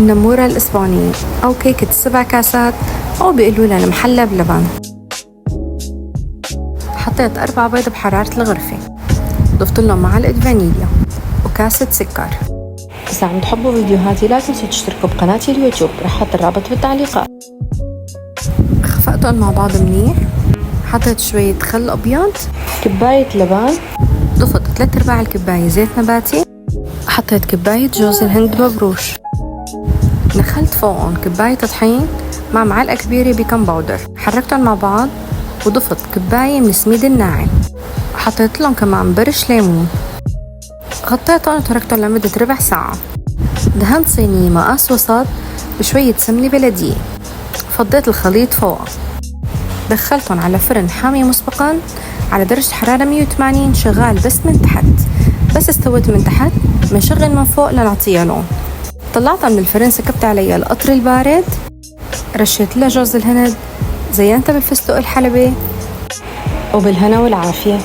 النمورة الإسبانية أو كيكة السبع كاسات أو بيقولوا لها المحلى بلبن. حطيت 4 بيض بحرارة الغرفة، ضفت لهم معلقة فانيليا وكاسة سكر. إذا عم تحبوا فيديوهاتي لا تنسوا تشتركوا بقناتي اليوتيوب، رح أحط الرابط بالتعليقات. خفقتهم مع بعض منيح، حطيت شوية خل أبيض، كباية لبن، ضفت 3/4 الكباية زيت نباتي، حطيت كباية جوز الهند مبروش، نخلت فوقهم كباية طحين مع معلقة كبيرة بيكنج باودر، حركتهم مع بعض وضفت كباية من السميد الناعم، حطيت لهم كمان برش ليمون، غطيتهم وتركتهم لمدة ربع ساعة. دهنت صينية مقاس وسط بشوية سمنة بلدية، فضيت الخليط فوقها، دخلتهم على فرن حامي مسبقا على درجة حرارة 180 شغال بس من تحت. بس استوت من تحت بنشغل من فوق لنعطيها لون. طلعتها من الفرن، سكبت عليها القطر البارد، رشيت لها جوز الهند، زينتها بالفستق الحلبي، وبالهنا والعافية.